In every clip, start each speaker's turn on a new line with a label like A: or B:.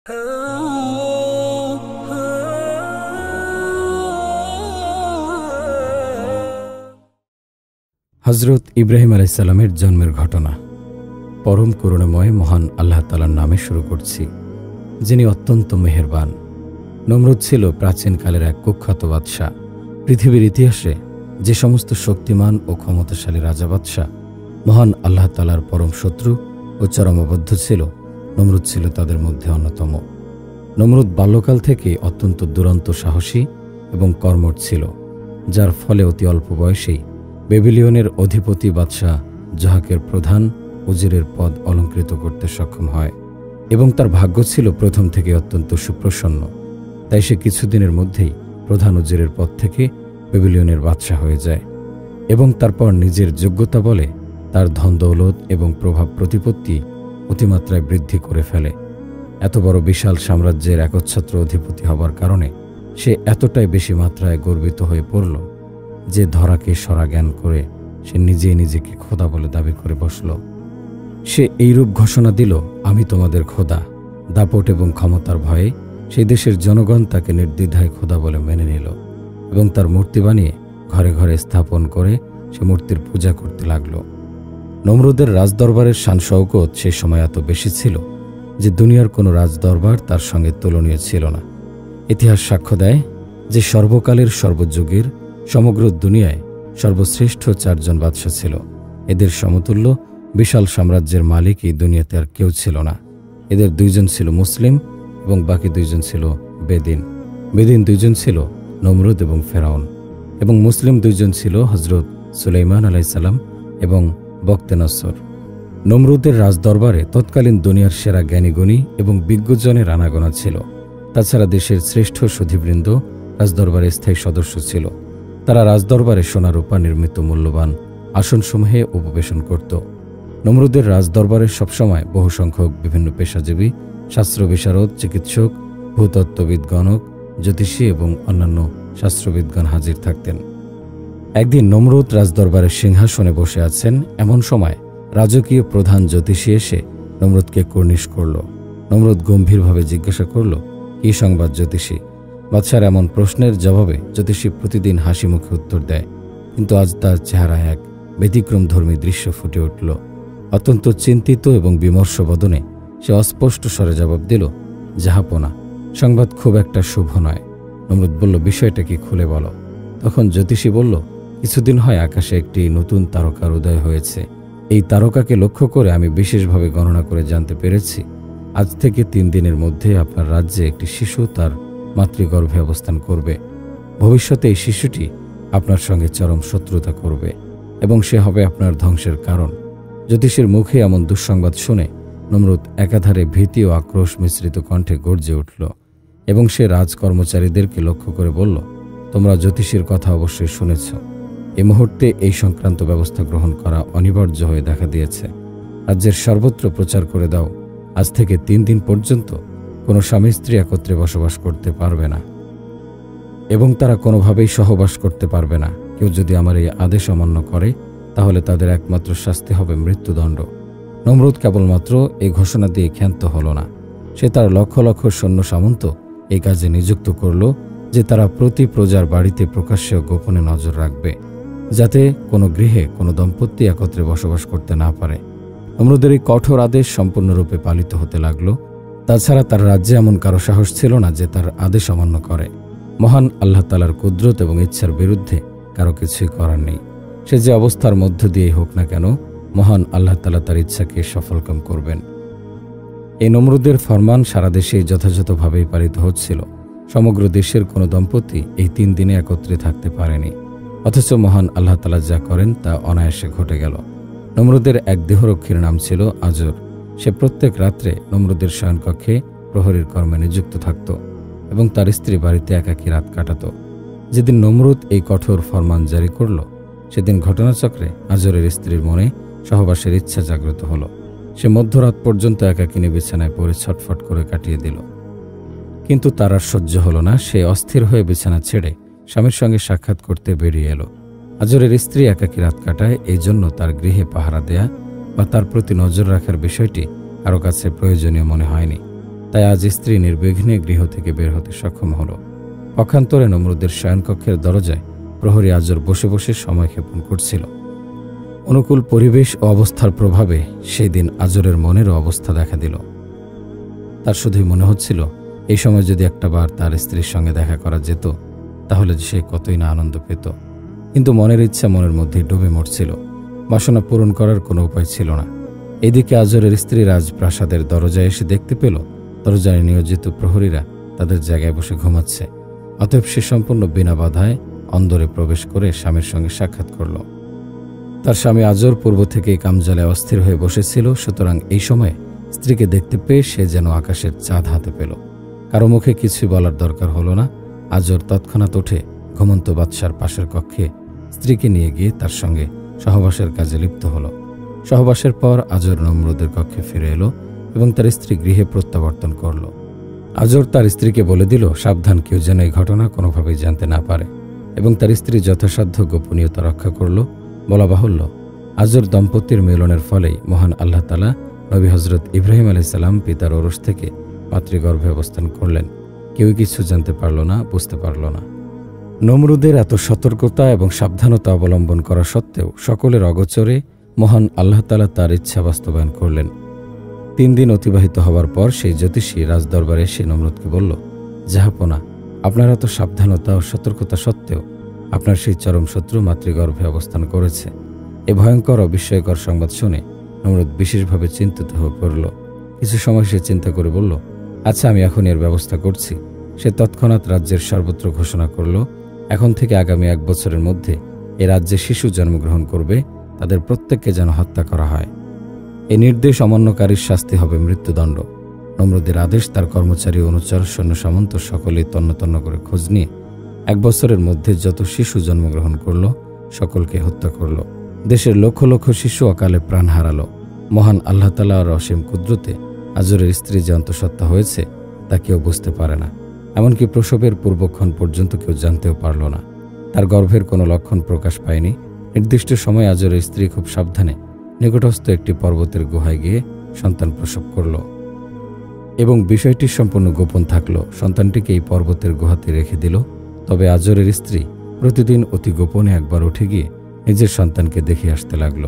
A: হযরত ইব্রাহিম আলাইহিস সালামের জন্মের ঘটনা। পরম করুণাময় মহান আল্লাহ তাআলার নামে শুরু করছি, যিনি অত্যন্ত মেহেরবান। নমরুদ ছিল প্রাচীনকালের এক কুখ্যাত বাদশাহ। পৃথিবীর ইতিহাসে যে সমস্ত শক্তিমান ও ক্ষমতাশালী রাজা বাদশাহ মহান আল্লাহ তাআলার পরম শত্রু ও চরমবদ্ধ ছিল, নমরুদ ছিল তাদের মধ্যে অন্যতম। নমরুদ বাল্যকাল থেকে অত্যন্ত দুরন্ত সাহসী এবং কর্মঠ ছিল, যার ফলে অতি অল্প বয়সেই বেবিলিয়নের অধিপতি বাদশাহ জহাকের প্রধান উজিরের পদ অলঙ্কৃত করতে সক্ষম হয় এবং তার ভাগ্য ছিল প্রথম থেকে অত্যন্ত সুপ্রসন্ন। তাই সে কিছুদিনের মধ্যেই প্রধান উজিরের পদ থেকে বেবিলিয়নের বাদশাহ হয়ে যায় এবং তারপর নিজের যোগ্যতা বলে তার ধন দৌলত এবং প্রভাব প্রতিপত্তি অতিমাত্রায় বৃদ্ধি করে ফেলে। এত বড় বিশাল সাম্রাজ্যের একচ্ছত্র অধিপতি হবার কারণে সে এতটাই বেশি মাত্রায় গর্বিত হয়ে পড়ল যে ধরাকে সরা জ্ঞান করে সে নিজেই নিজেকে খোদা বলে দাবি করে বসল। সে এইরূপ ঘোষণা দিল, আমি তোমাদের খোদা। দাপট এবং ক্ষমতার ভয়ে সেই দেশের জনগণ তাকে নির্দ্বিধায় খোদা বলে মেনে নিল এবং তার মূর্তি বানিয়ে ঘরে ঘরে স্থাপন করে সে মূর্তির পূজা করতে লাগল। নমরুদের রাজদরবারের শান শওকত সে সময় এত বেশি ছিল যে দুনিয়ার কোনো রাজদরবার তার সঙ্গে তুলনীয় ছিল না। ইতিহাস সাক্ষ্য দেয় যে সর্বকালের সর্বযুগের সমগ্র দুনিয়ায় সর্বশ্রেষ্ঠ 4 জন বাদশাহ ছিল। এদের সমতুল্য বিশাল সাম্রাজ্যের মালিক এই দুনিয়াতে আর কেউ ছিল না। এদের 2 জন ছিল মুসলিম এবং বাকি 2 জন ছিল বেদিন। বেদিন 2 জন ছিল নমরুদ এবং ফেরাউন, এবং মুসলিম 2 জন ছিল হযরত সুলাইমান আলাইহিস সালাম এবং বখতেনসর। নমরুদের রাজদরবারে তৎকালীন দুনিয়ার সেরা জ্ঞানীগুণী এবং বিজ্ঞজনের আনাগোনা ছিল। তাছাড়া দেশের শ্রেষ্ঠ সুধীবৃন্দ রাজদরবারে স্থায়ী সদস্য ছিল। তারা রাজদরবারে সোনা রূপা নির্মিত মূল্যবান আসনসমূহে উপবেশন করত। নমরুদের রাজদরবারে সবসময় বহু সংখ্যক বিভিন্ন পেশাজীবী, শাস্ত্র বিশারদ, চিকিৎসক, ভূতত্ত্ববিদ, গণক, জ্যোতিষী এবং অন্যান্য শাস্ত্রবিদগণ হাজির থাকতেন। একদিন নমরুদ রাজদরবারের সিংহাসনে বসে আছেন, এমন সময় রাজকীয় প্রধান জ্যোতিষী এসে নমরুদকে কুর্নিশ করল। নমরুদ গম্ভীরভাবে জিজ্ঞাসা করল, কি সংবাদ জ্যোতিষী? বাদশার এমন প্রশ্নের জবাবে জ্যোতিষী প্রতিদিন হাসি মুখে উত্তর দেয়, কিন্তু আজ তার চেহারায় এক ব্যতিক্রমধর্মী দৃশ্য ফুটে উঠল। অত্যন্ত চিন্তিত এবং বিমর্ষ বদনে সে অস্পষ্ট স্বরে জবাব দিল, জাহাপনা, সংবাদ খুব একটা শুভ নয়। নমরুদ বলল, বিষয়টা কি, খুলে বলো। তখন জ্যোতিষী বলল, কিছুদিন হয় আকাশে একটি নতুন তারকার উদয় হয়েছে। এই তারকাকে লক্ষ্য করে আমি বিশেষভাবে গণনা করে জানতে পেরেছি আজ থেকে 3 দিনের মধ্যে আপনার রাজ্যে একটি শিশু তার মাতৃগর্ভে অবস্থান করবে। ভবিষ্যতে এই শিশুটি আপনার সঙ্গে চরম শত্রুতা করবে এবং সে হবে আপনার ধ্বংসের কারণ। জ্যোতিষীর মুখে এমন দুঃসংবাদ শুনে নমরুদ একাধারে ভীতি ও আক্রোশ মিশ্রিত কণ্ঠে গর্জে উঠল এবং সে রাজকর্মচারীদেরকে লক্ষ্য করে বলল, তোমরা জ্যোতিষীর কথা অবশ্যই শুনেছ। এই মুহূর্তে এই সংক্রান্ত ব্যবস্থা গ্রহণ করা অনিবার্য হয়ে দেখা দিয়েছে। রাজ্যের সর্বত্র প্রচার করে দাও, আজ থেকে 3 দিন পর্যন্ত কোনো স্বামী স্ত্রী একত্রে বসবাস করতে পারবে না এবং তারা কোনোভাবেই সহবাস করতে পারবে না। কেউ যদি আমার এই আদেশ অমান্য করে তাহলে তাদের একমাত্র শাস্তি হবে মৃত্যুদণ্ড। নমরুদ কেবলমাত্র এই ঘোষণা দিয়ে ক্ষান্ত হল না, সে তার লক্ষ লক্ষ সৈন্য সামন্ত এই কাজে নিযুক্ত করল যে তারা প্রতি প্রজার বাড়িতে প্রকাশ্যে গোপনে নজর রাখবে, যাতে কোনো গৃহে কোনো দম্পতি একত্রে বসবাস করতে না পারে। নমরুদের এই কঠোর আদেশ সম্পূর্ণরূপে পালিত হতে লাগল। তাছাড়া তার রাজ্যে এমন কারো সাহস ছিল না যে তার আদেশ অমান্য করে। মহান আল্লাহ তাআলার কুদরত এবং ইচ্ছার বিরুদ্ধে কারো কিছুই করার নেই। সে যে অবস্থার মধ্য দিয়েই হোক না কেন, মহান আল্লাহ তাআলা তার ইচ্ছাকে সফলকাম করবেন। এই নমরুদের ফরমান সারা দেশে যথাযথভাবেই পালিত হচ্ছিল। সমগ্র দেশের কোনো দম্পতি এই 3 দিনে একত্রে থাকতে পারেনি, অথচ মহান আল্লাহ তাআলা যা করেন তা অনায়াসে ঘটে গেল। নমরুদের এক দেহরক্ষীর নাম ছিল আজর। সে প্রত্যেক রাত্রে নমরুদের শয়নকক্ষে প্রহরীর কর্মে নিযুক্ত থাকত এবং তার স্ত্রী বাড়িতে একাকী রাত কাটাত। যেদিন নমরুদ এই কঠোর ফরমান জারি করল, সেদিন ঘটনাচক্রে আজরের স্ত্রীর মনে সহবাসের ইচ্ছা জাগ্রত হল। সে মধ্যরাত পর্যন্ত একাকিনী বিছানায় পড়ে ছটফট করে কাটিয়ে দিল, কিন্তু তার আর সহ্য হল না। সে অস্থির হয়ে বিছানা ছেড়ে স্বামীর সঙ্গে সাক্ষাৎ করতে বেরিয়ে এলো। আজরের স্ত্রী একাকী রাত কাটায়, এই জন্য তার গৃহে পাহারা দেয়া বা তার প্রতি নজর রাখার বিষয়টি কারো কাছে প্রয়োজনীয় মনে হয়নি। তাই আজ স্ত্রী নির্বিঘ্নে গৃহ থেকে বের হতে সক্ষম হল। পক্ষান্তরে নমরুদের শয়নকক্ষের দরজায় প্রহরী আজর বসে বসে সময় ক্ষেপণ করছিল। অনুকূল পরিবেশ ও অবস্থার প্রভাবে সেই দিন আজরের মনেরও অবস্থা দেখা দিল। তার শুধুই মনে হচ্ছিল, এই সময় যদি একটাবার তার স্ত্রীর সঙ্গে দেখা করা যেত তাহলে সে কতই না আনন্দ পেত। কিন্তু মনের ইচ্ছা মনের মধ্যেই ডুবে মরছিল। বাসনা পূরণ করার কোনো উপায় ছিল না। এদিকে আজরের স্ত্রী রাজপ্রাসাদের দরজায় এসে দেখতে পেল দরজায় নিয়োজিত প্রহরীরা তাদের জায়গায় বসে ঘুমাচ্ছে। অতএব সে সম্পূর্ণ বিনা বাধায় অন্দরে প্রবেশ করে স্বামীর সঙ্গে সাক্ষাৎ করল। তার স্বামী আজর পূর্ব থেকে কামজালে অস্থির হয়ে বসেছিল, সুতরাং এই সময়ে স্ত্রীকে দেখতে পেয়ে সে যেন আকাশের চাঁদ হাতে পেল। কারো মুখে কিছুই বলার দরকার হলো না। আজর তৎক্ষণাৎ উঠে ঘুমন্ত বাদশার পাশের কক্ষে স্ত্রীকে নিয়ে গিয়ে তার সঙ্গে সহবাসের কাজে লিপ্ত হল। সহবাসের পর আজর নমরুদের কক্ষে ফিরে এলো এবং তার স্ত্রী গৃহে প্রত্যাবর্তন করল। আজর তার স্ত্রীকে বলে দিল, সাবধান, কেউ যেন এই ঘটনা কোনোভাবেই জানতে না পারে, এবং তার স্ত্রী যথাসাধ্য গোপনীয়তা রক্ষা করল। বলা বাহুল্য, আজর দম্পতির মিলনের ফলেই মহান আল্লাহ তাআলা নবী হযরত ইব্রাহিম আলাইহিস সালাম পিতার ওরস থেকে মাতৃগর্ভে অবস্থান করলেন। কেউই কিছু জানতে পারল না, বুঝতে পারল না। নমরুদের এত সতর্কতা এবং সাবধানতা অবলম্বন করা সত্ত্বেও সকলের অগোচরে মহান আল্লাহ তাআলা তার ইচ্ছা বাস্তবায়ন করলেন। 3 দিন অতিবাহিত হওয়ার পর সেই জ্যোতিষী রাজদরবারে এসে নমরুদকে বলল, জাহাপনা, আপনার এত সাবধানতা ও সতর্কতা সত্ত্বেও আপনার সেই চরম শত্রু মাতৃগর্ভে অবস্থান করেছে। এ ভয়ঙ্কর ও বিস্ময়কর সংবাদ শুনে নমরুদ বিশেষভাবে চিন্তিত হয়ে পড়ল। কিছু সময় সে চিন্তা করে বলল, আচ্ছা, আমি এখন এর ব্যবস্থা করছি। সে তৎক্ষণাৎ রাজ্যের সর্বত্র ঘোষণা করল, এখন থেকে আগামী 1 বছরের মধ্যে এ রাজ্যে শিশু জন্মগ্রহণ করবে, তাদের প্রত্যেককে যেন হত্যা করা হয়। এই নির্দেশ অমান্যকারীর শাস্তি হবে মৃত্যুদণ্ড। নমরুদের আদেশ তার কর্মচারী, অনুচর, সৈন্য সামন্ত সকলেই তন্ন তন্ন করে খোঁজ নিয়ে 1 বছরের মধ্যে যত শিশু জন্মগ্রহণ করল সকলকে হত্যা করল। দেশের লক্ষ লক্ষ শিশু অকালে প্রাণ হারালো। মহান আল্লাহ তাআলার অসীম কুদরতে আজরের স্ত্রী যে অন্তঃসত্ত্বা হয়েছে তা কেউ বুঝতে পারে না। এমনকি প্রসবের পূর্বক্ষণ পর্যন্ত কেউ জানতেও পারল না। তার গর্ভের কোনো লক্ষণ প্রকাশ পায়নি। নির্দিষ্ট সময় আজরের স্ত্রী খুব সাবধানে নিকটস্থ একটি পর্বতের গুহায় গিয়ে সন্তান প্রসব করল এবং বিষয়টি সম্পূর্ণ গোপন থাকল। সন্তানটিকে এই পর্বতের গুহাতে রেখে দিল। তবে আজরের স্ত্রী প্রতিদিন অতি গোপনে একবার উঠে গিয়ে নিজের সন্তানকে দেখে আসতে লাগল।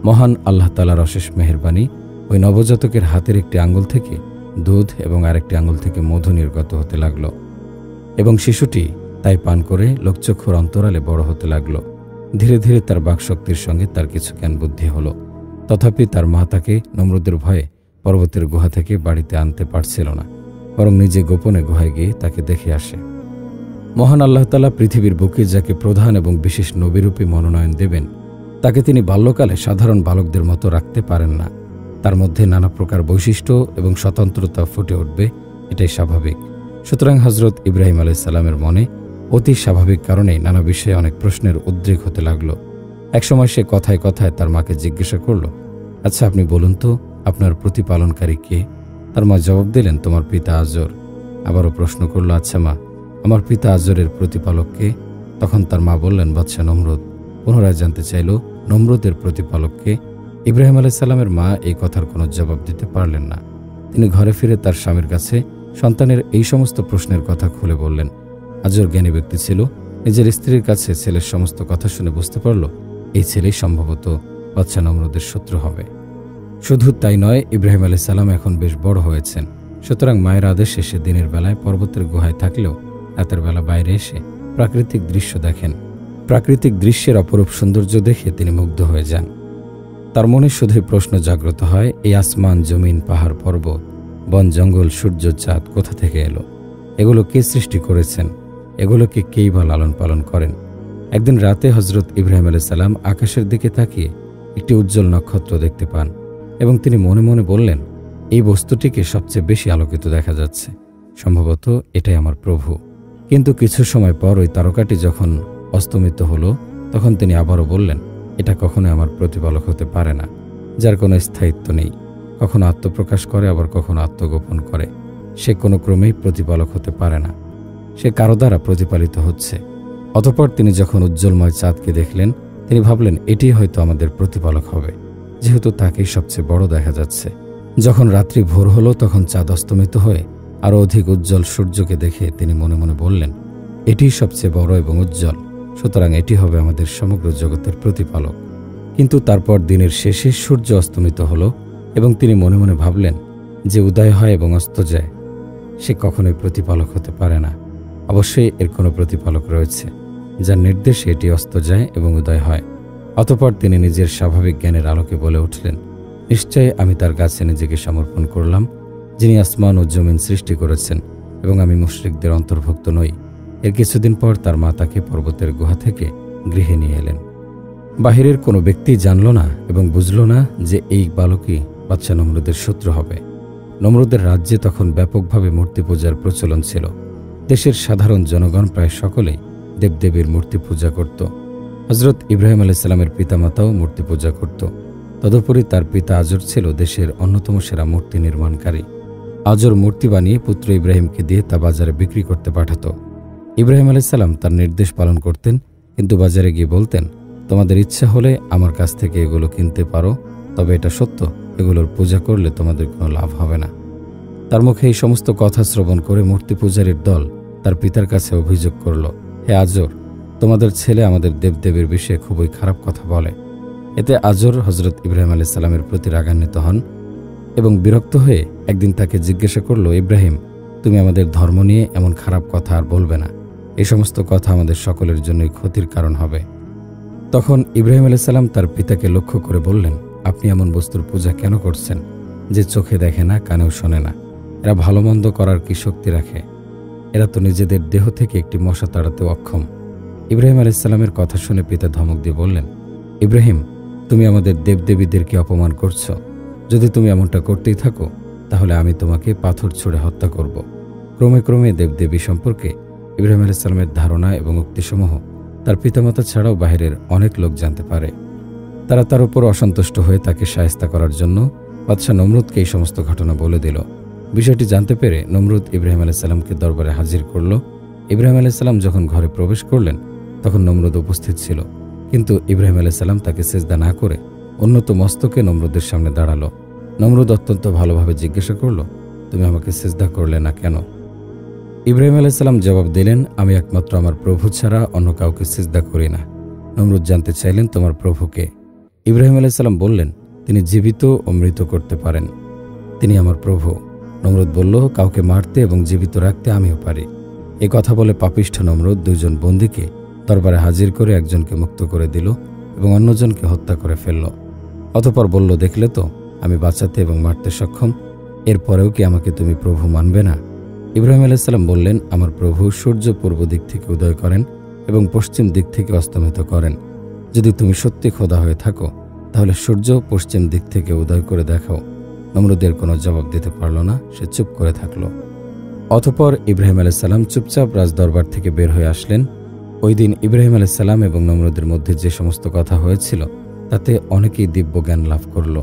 A: মহান আল্লাহ তাআলার অশেষ মেহেরবানি, ওই নবজাতকের হাতের একটি আঙ্গুল থেকে দুধ এবং আরেকটি আঙ্গুল থেকে মধু নির্গত হতে লাগল এবং শিশুটি তাই পান করে লোকচক্ষুর অন্তরালে বড় হতে লাগল। ধীরে ধীরে তার বাকশক্তির সঙ্গে তার কিছু জ্ঞান বুদ্ধি হল। তথাপি তার মা তাকে নমরুদের ভয়ে পর্বতের গুহা থেকে বাড়িতে আনতে পারছিল না, বরং নিজে গোপনে গুহায় গিয়ে তাকে দেখে আসে। মহান আল্লাহ তাআলা পৃথিবীর বুকে যাকে প্রধান এবং বিশেষ নবীরূপী মনোনয়ন দেবেন, তাকে তিনি বাল্যকালে সাধারণ বালকদের মতো রাখতে পারেন না। তার মধ্যে নানা প্রকার বৈশিষ্ট্য এবং স্বতন্ত্রতা ফুটে উঠবে, এটাই স্বাভাবিক। সুতরাং হযরত ইব্রাহিম আলাইহিস সালামের মনে অতি স্বাভাবিক কারণেই নানা বিষয়ে অনেক প্রশ্নের উদ্রেক হতে লাগল। একসময় সে কথায় কথায় তার মাকে জিজ্ঞাসা করল, আচ্ছা, আপনি বলুন তো, আপনার প্রতিপালনকারী কে? তার মা জবাব দিলেন, তোমার পিতা আজর। আবারও প্রশ্ন করল, আচ্ছা মা, আমার পিতা আজরের প্রতিপালক কে? তখন তার মা বললেন, বাদশা নমরুদ। পুনরায় জানতে চাইল, নমরুদের প্রতিপালক কে? ইব্রাহিম আলাইহিস সালামের মা এই কথার কোনো জবাব দিতে পারলেন না। তিনি ঘরে ফিরে তার স্বামীর কাছে সন্তানের এই সমস্ত প্রশ্নের কথা খুলে বললেন। আজর জ্ঞানী ব্যক্তি ছিল। নিজের স্ত্রীর কাছে ছেলের সমস্ত কথা শুনে বুঝতে পারল এই ছেলেই সম্ভবত বাদশা নমরুদের শত্রু হবে। শুধু তাই নয়, ইব্রাহিম আলাইহিস সালাম এখন বেশ বড় হয়েছেন। সুতরাং মায়ের আদেশে সে দিনের বেলায় পর্বতের গুহায় থাকলেও রাতের বেলা বাইরে এসে প্রাকৃতিক দৃশ্য দেখেন। প্রাকৃতিক দৃশ্যের অপরূপ সৌন্দর্য দেখে তিনি মুগ্ধ হয়ে যান। তার মনে শুধুই প্রশ্ন জাগ্রত হয়, এই আসমান, জমিন, পাহাড়, পর্বত, বন, জঙ্গল, সূর্য, চাঁদ কোথা থেকে এলো? এগুলো কে সৃষ্টি করেছেন? এগুলোকে কেই বা লালন পালন করেন? একদিন রাতে হযরত ইব্রাহিম আলাইহিস সালাম আকাশের দিকে তাকিয়ে একটি উজ্জ্বল নক্ষত্র দেখতে পান এবং তিনি মনে মনে বললেন, এই বস্তুটিকে সবচেয়ে বেশি আলোকিত দেখা যাচ্ছে, সম্ভবত এটাই আমার প্রভু। কিন্তু কিছু সময় পর ওই তারকাটি যখন অস্তমিত হলো, তখন তিনি আবারও বললেন, এটা কখনো আমার প্রতিপালক হতে পারে না, যার কোনো স্থায়িত্ব নেই। কখনো আত্মপ্রকাশ করে, আবার কখনো আত্মগোপন করে। সে কোনো ক্রমেই প্রতিপালক হতে পারে না, সে কারো দ্বারা প্রতিপালিত হচ্ছে। অতঃপর তিনি যখন উজ্জ্বলময় চাঁদকে দেখলেন, তিনি ভাবলেন, এটি হয়তো আমাদের প্রতিপালক হবে, যেহেতু তাকেই সবচেয়ে বড় দেখা যাচ্ছে যখন রাত্রি ভোর হলো তখন চাঁদ অস্তমিত হয়ে আরও অধিক উজ্জ্বল সূর্যকে দেখে তিনি মনে মনে বললেন, এটিই সবচেয়ে বড় এবং উজ্জ্বল, সুতরাং এটি হবে আমাদের সমগ্র জগতের প্রতিপালক। কিন্তু তারপর দিনের শেষে সূর্য অস্তমিত হলো এবং তিনি মনে মনে ভাবলেন, যে উদয় হয় এবং অস্ত যায় সে কখনোই প্রতিপালক হতে পারে না। অবশ্যই এর কোনো প্রতিপালক রয়েছে, যার নির্দেশে এটি অস্ত যায় এবং উদয় হয়। অতঃপর তিনি নিজের স্বাভাবিক জ্ঞানের আলোকে বলে উঠলেন, নিশ্চয়ই আমি তার কাছে নিজেকে সমর্পণ করলাম, যিনি আসমান ও জমিন সৃষ্টি করেছেন, এবং আমি মুশরিকদের অন্তর্ভুক্ত নই। এর কিছুদিন পর তার মা তাকে পর্বতের গুহা থেকে গৃহে নিয়ে এলেন। বাহিরের কোনো ব্যক্তি জানল না এবং বুঝল না যে এই বালকই বাদশা নমরুদের শত্রু হবে। নমরুদের রাজ্যে তখন ব্যাপকভাবে মূর্তি পূজার প্রচলন ছিল। দেশের সাধারণ জনগণ প্রায় সকলেই দেবদেবীর মূর্তি পূজা করত। হজরত ইব্রাহিম আলাইহিসসালামের পিতামাতাও মূর্তি পূজা করত। তদুপরি তার পিতা আজর ছিল দেশের অন্যতম সেরা মূর্তি নির্মাণকারী। আজর মূর্তি বানিয়ে পুত্র ইব্রাহিমকে দিয়ে তা বাজারে বিক্রি করতে পাঠাত। ইব্রাহিম আলাইহিসসালাম তার নির্দেশ পালন করতেন, কিন্তু বাজারে গিয়ে বলতেন, তোমাদের ইচ্ছা হলে আমার কাছ থেকে এগুলো কিনতে পারো, তবে এটা সত্য, এগুলোর পূজা করলে তোমাদের কোনো লাভ হবে না। তার মুখে এই সমস্ত কথা শ্রবণ করে মূর্তি পূজারীর দল তার পিতার কাছে অভিযোগ করল, হে আজর, তোমাদের ছেলে আমাদের দেবদেবীর বিষয়ে খুবই খারাপ কথা বলে। এতে আজর হজরত ইব্রাহিম আলাইহিসসালামের প্রতি রাগান্বিত হন এবং বিরক্ত হয়ে একদিন তাকে জিজ্ঞাসা করল, ইব্রাহিম, তুমি আমাদের ধর্ম নিয়ে এমন খারাপ কথা আর বলবে না। এই সমস্ত কথা আমাদের সকলের জন্যই ক্ষতির কারণ হবে। তখন ইব্রাহিম আলাইহিসসালাম তার পিতাকে লক্ষ্য করে বললেন, আপনি এমন বস্তুর পূজা কেন করছেন যে চোখে দেখে না, কানেও শোনে না? এরা ভালো মন্দ করার কি শক্তি রাখে? এরা তো নিজেদের দেহ থেকে একটি মশা তাড়াতেও অক্ষম। ইব্রাহিম আলাইহিসসালামের কথা শুনে পিতা ধমক দিয়ে বললেন, ইব্রাহিম, তুমি আমাদের দেবদেবীদেরকে অপমান করছো। যদি তুমি এমনটা করতেই থাকো তাহলে আমি তোমাকে পাথর ছুঁড়ে হত্যা করব। ক্রমে ক্রমে দেবদেবী সম্পর্কে ইব্রাহিম আলাইহিসসালামের ধারণা এবং উক্তিসমূহ তার পিতামাতা ছাড়াও বাহিরের অনেক লোক জানতে পারে। তারা তার উপর অসন্তুষ্ট হয়ে তাকে শায়েস্তা করার জন্য বাদশা নমরুদকে এই সমস্ত ঘটনা বলে দিল। বিষয়টি জানতে পেরে নমরুদ ইব্রাহিম আলাইহিসসালামকে দরবারে হাজির করল। ইব্রাহিম আলাইহিসসালাম যখন ঘরে প্রবেশ করলেন তখন নমরুদ উপস্থিত ছিল, কিন্তু ইব্রাহিম আলাইহিসসালাম তাকে সেজদা না করে উন্নত মস্তকে নমরুদের সামনে দাঁড়ালো। নমরুদ অত্যন্ত ভালোভাবে জিজ্ঞাসা করল, তুমি আমাকে সেজদা করলে না কেন? ইব্রাহিম আলাইহিসসালাম জবাব দিলেন, আমি একমাত্র আমার প্রভু ছাড়া অন্য কাউকে সিজদা করি না। নমরুদ জানতে চাইলেন, তোমার প্রভুকে? ইব্রাহিম আলাইহিসসালাম বললেন, তিনি জীবিত ও মৃত করতে পারেন, তিনি আমার প্রভু। নমরুদ বলল, কাউকে মারতে এবং জীবিত রাখতে আমিও পারি। এ কথা বলে পাপিষ্ঠ নমরুদ দুইজন বন্দীকে দরবারে হাজির করে একজনকে মুক্ত করে দিল এবং অন্যজনকে হত্যা করে ফেলল। অতঃপর বলল, দেখলে তো আমি বাঁচাতে এবং মারতে সক্ষম, এরপরেও কি আমাকে তুমি প্রভু মানবে না? ইব্রাহিম আলাইহিসসালাম বললেন, আমার প্রভু সূর্য পূর্ব দিক থেকে উদয় করেন এবং পশ্চিম দিক থেকে অস্তমিত করেন। যদি তুমি সত্যি খোদা হয়ে থাকো তাহলে সূর্য পশ্চিম দিক থেকে উদয় করে দেখাও। নমরুদের কোনো জবাব দিতে পারল না, সে চুপ করে থাকল। অতঃপর ইব্রাহিম আলাইহিসসালাম চুপচাপ রাজদরবার থেকে বের হয়ে আসলেন। ওই দিন ইব্রাহিম আলাইহিসসালাম এবং নমরুদের মধ্যে যে সমস্ত কথা হয়েছিল তাতে অনেকেই দিব্য জ্ঞান লাভ করল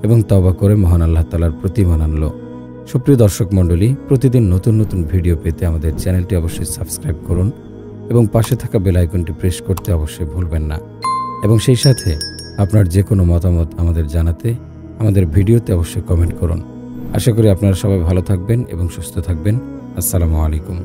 A: এবং তওবা করে মহান আল্লাহ তাআলার প্রতি ঈমান আনল। সুপ্রিয় দর্শক মণ্ডলী, প্রতিদিন নতুন নতুন ভিডিও পেতে আমাদের চ্যানেলটি অবশ্যই সাবস্ক্রাইব করুন এবং পাশে থাকা বেল আইকনটি প্রেস করতে অবশ্যই ভুলবেন না। এবং সেই সাথে আপনার যে কোনো মতামত আমাদের জানাতে আমাদের ভিডিওতে অবশ্যই কমেন্ট করুন। আশা করি আপনারা সবাই ভালো থাকবেন এবং সুস্থ থাকবেন। আসসালামু আলাইকুম।